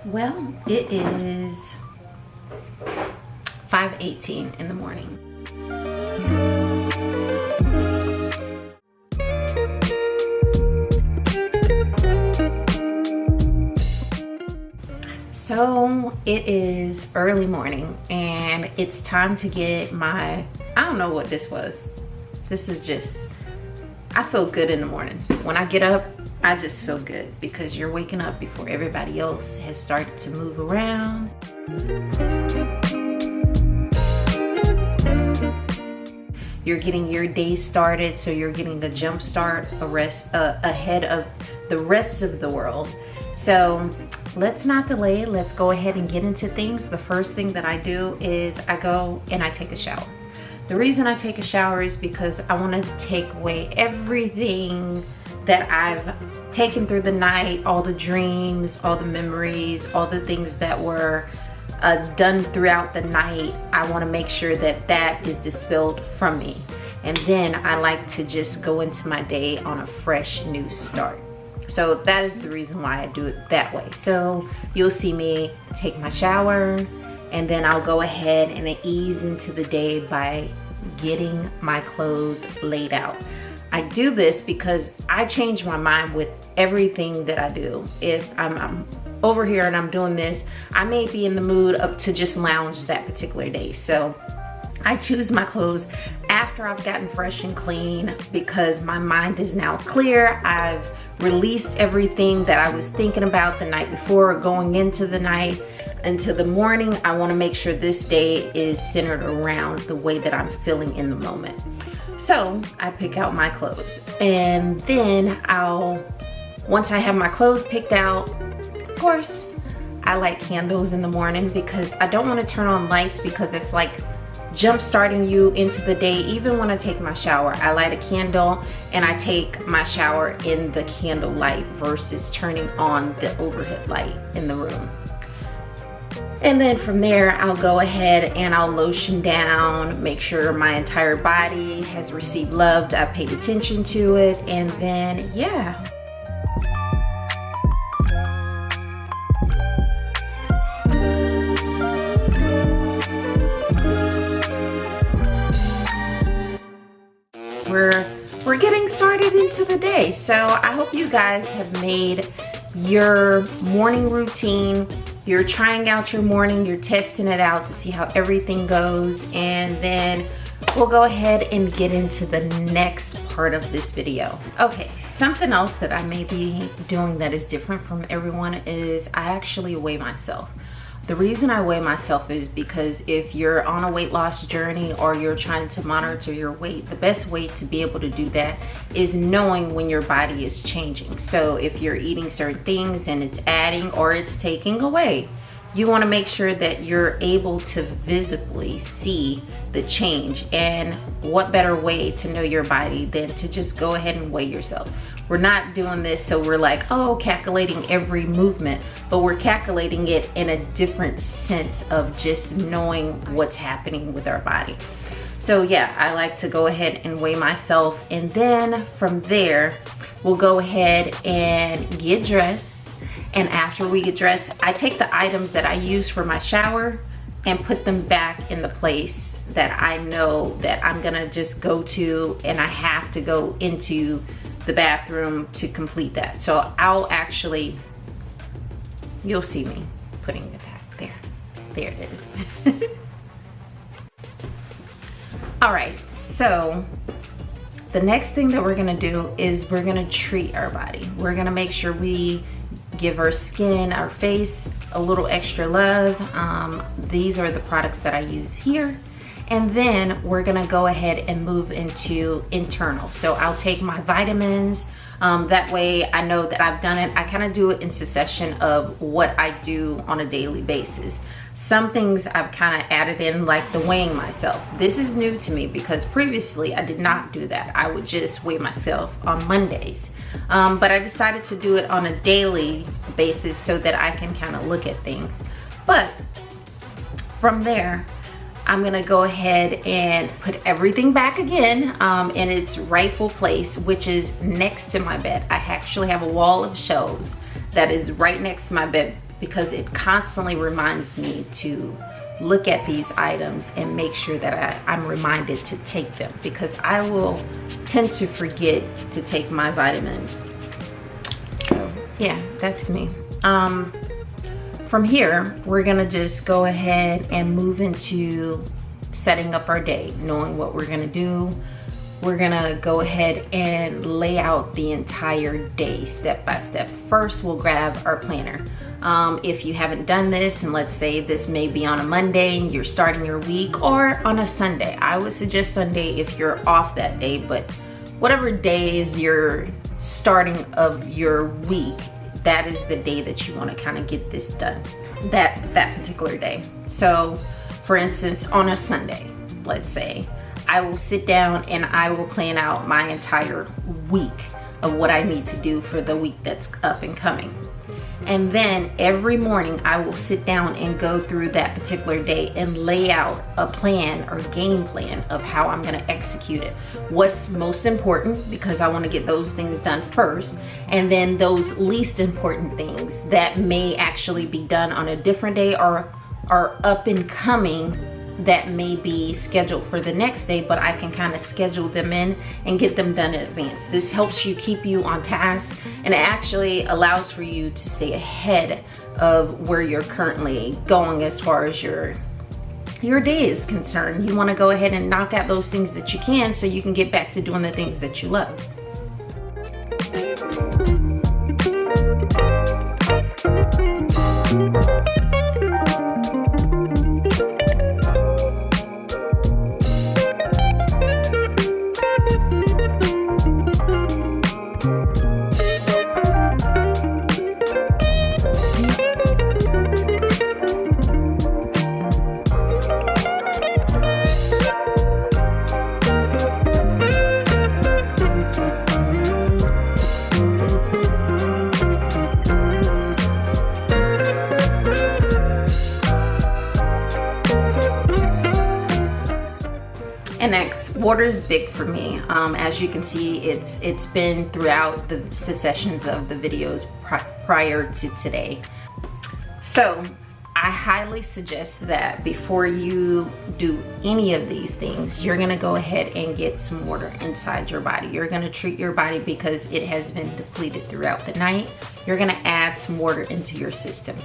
Well, it is 5:18 in the morning. So it is early morning and it's time to get my, I don't know what this was. This is just, I feel good in the morning. When I get up, I just feel good because you're waking up before everybody else has started to move around. You're getting your day started, so you're getting the jump start ahead of the rest of the world. So let's not delay, let's go ahead and get into things. The first thing that I do is I go and I take a shower. The reason I take a shower is because I want to take away everything that I've taken through the night, all the dreams, all the memories, all the things that were done throughout the night. I want to make sure that that is dispelled from me. And then I like to just go into my day on a fresh new start. So that is the reason why I do it that way. So you'll see me take my shower and then I'll go ahead and ease into the day by getting my clothes laid out. I do this because I change my mind with everything that I do. If I'm over here and I'm doing this, I may be in the mood up to just lounge that particular day. So I choose my clothes after I've gotten fresh and clean because my mind is now clear. I've released everything that I was thinking about the night before, going into the night. Into the morning, I want to make sure this day is centered around the way that I'm feeling in the moment. So I pick out my clothes and then once I have my clothes picked out, of course, I light candles in the morning because I don't want to turn on lights because it's like jump starting you into the day. Even when I take my shower, I light a candle and I take my shower in the candle light versus turning on the overhead light in the room. And then from there, I'll go ahead and I'll lotion down, make sure my entire body has received love. I paid attention to it, and then, yeah. We're getting started into the day. So I hope you guys have made your morning routine. You're trying out your morning, you're testing it out to see how everything goes, and then we'll go ahead and get into the next part of this video. Okay, something else that I may be doing that is different from everyone is I actually weigh myself. The reason I weigh myself is because if you're on a weight loss journey or you're trying to monitor your weight, the best way to be able to do that is knowing when your body is changing. So if you're eating certain things and it's adding or it's taking away, you want to make sure that you're able to visibly see the change. And what better way to know your body than to just go ahead and weigh yourself. We're not doing this so we're like, oh, calculating every movement, but we're calculating it in a different sense of just knowing what's happening with our body. So yeah, I like to go ahead and weigh myself, and then from there, we'll go ahead and get dressed. And after we get dressed, I take the items that I use for my shower and put them back in the place that I know that I'm gonna just go to, and I have to go into the bathroom to complete that. So I'll actually, you'll see me putting it back there. There it is. All right, so the next thing that we're gonna do is we're gonna treat our body. We're gonna make sure we give our skin, our face, a little extra love. These are the products that I use here. And then we're gonna go ahead and move into internal. So I'll take my vitamins. That way I know that I've done it. I kind of do it in succession of what I do on a daily basis. Some things I've kind of added in, like the weighing myself. This is new to me because previously I did not do that. I would just weigh myself on Mondays. But I decided to do it on a daily basis so that I can kind of look at things. But from there, I'm gonna go ahead and put everything back again in its rightful place, which is next to my bed. I actually have a wall of shelves that is right next to my bed because it constantly reminds me to look at these items and make sure that I'm reminded to take them, because I will tend to forget to take my vitamins. So yeah, that's me. From here, we're gonna just go ahead and move into setting up our day, knowing what we're gonna do. We're gonna go ahead and lay out the entire day step by step. First, we'll grab our planner. If you haven't done this, and let's say this may be on a Monday and you're starting your week, or on a Sunday. I would suggest Sunday if you're off that day, but whatever day is your starting of your week, that is the day that you want to kind of get this done, that particular day. So for instance, on a Sunday, let's say, I will sit down and I will plan out my entire week of what I need to do for the week that's up and coming. And then every morning I will sit down and go through that particular day and lay out a plan or game plan of how I'm going to execute it. What's most important, because I want to get those things done first, and then those least important things that may actually be done on a different day or are up and coming that may be scheduled for the next day, but I can kind of schedule them in and get them done in advance. This helps you keep you on task, and it actually allows for you to stay ahead of where you're currently going as far as your day is concerned. You want to go ahead and knock out those things that you can so you can get back to doing the things that you love. And next, water is big for me. As you can see, it's been throughout the sessions of the videos prior to today. So I highly suggest that before you do any of these things, you're gonna go ahead and get some water inside your body. You're gonna treat your body because it has been depleted throughout the night. You're gonna add some water into your system.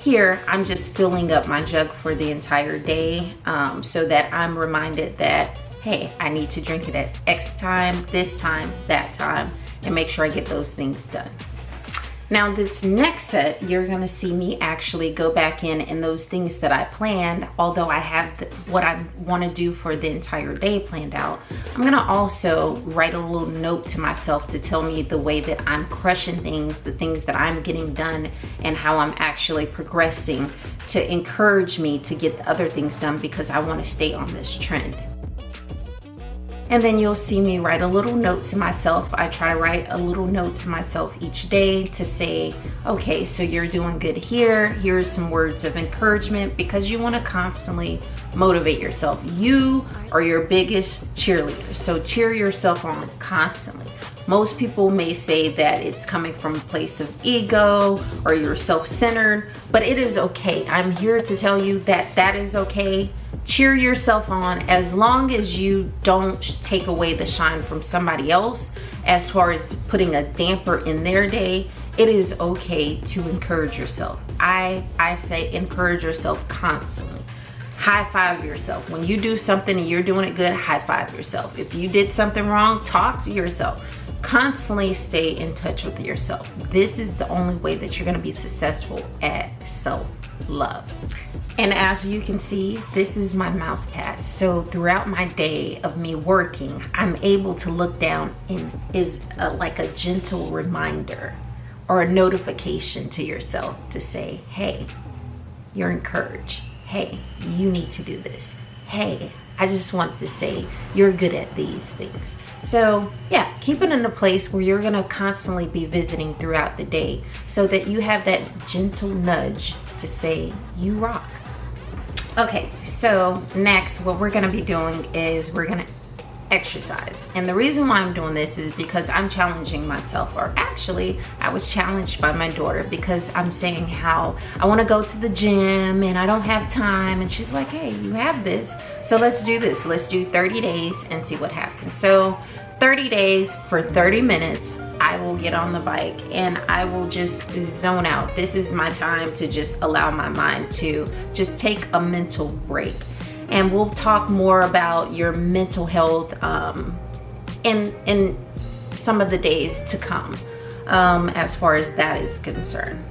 Here, I'm just filling up my jug for the entire day so that I'm reminded that, hey, I need to drink it at X time, this time, that time, and make sure I get those things done. Now this next set, you're gonna see me actually go back in and those things that I planned, although I have what I wanna do for the entire day planned out, I'm gonna also write a little note to myself to tell me the way that I'm crushing things, the things that I'm getting done, and how I'm actually progressing to encourage me to get the other things done, because I wanna stay on this trend. And then you'll see me write a little note to myself. I try to write a little note to myself each day to say, okay, so you're doing good here. Here's some words of encouragement, because you want to constantly motivate yourself. You are your biggest cheerleader, so cheer yourself on constantly. Most people may say that it's coming from a place of ego or you're self-centered, but it is okay. I'm here to tell you that that is okay. Cheer yourself on as long as you don't take away the shine from somebody else. As far as putting a damper in their day, it is okay to encourage yourself. I say encourage yourself constantly. High five yourself. When you do something and you're doing it good, high five yourself. If you did something wrong, talk to yourself. Constantly stay in touch with yourself. This is the only way that you're going to be successful at self-love. And as you can see, this is my mouse pad. So throughout my day of me working, I'm able to look down and is like a gentle reminder or a notification to yourself to say, hey, you're encouraged. Hey, you need to do this. Hey, I just want to say you're good at these things. So yeah, keep it in a place where you're gonna constantly be visiting throughout the day so that you have that gentle nudge to say you rock. Okay, so next what we're gonna be doing is we're gonna exercise. And the reason why I'm doing this is because I'm challenging myself, or actually I was challenged by my daughter, because I'm saying how I want to go to the gym and I don't have time, and she's like, hey, you have this, so let's do this. Let's do 30 days and see what happens. So 30 days for 30 minutes, I will get on the bike and I will just zone out. This is my time to just allow my mind to just take a mental break. And we'll talk more about your mental health in some of the days to come, as far as that is concerned.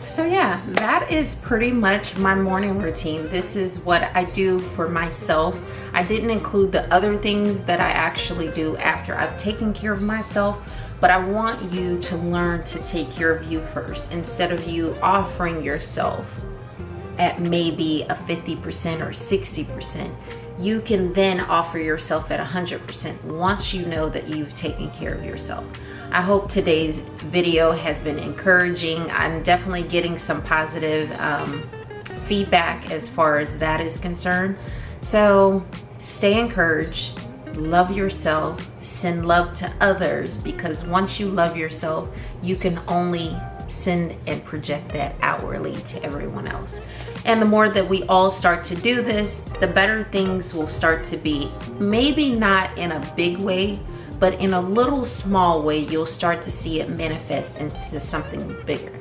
So yeah, that is pretty much my morning routine. This is what I do for myself. I didn't include the other things that I actually do after I've taken care of myself, but I want you to learn to take care of you first, instead of you offering yourself at maybe a 50% or 60%. You can then offer yourself at 100% once you know that you've taken care of yourself. I hope today's video has been encouraging. I'm definitely getting some positive feedback as far as that is concerned. So stay encouraged, love yourself, send love to others, because once you love yourself, you can only send and project that outwardly to everyone else. And the more that we all start to do this, the better things will start to be. Maybe not in a big way, but in a little small way, you'll start to see it manifest into something bigger.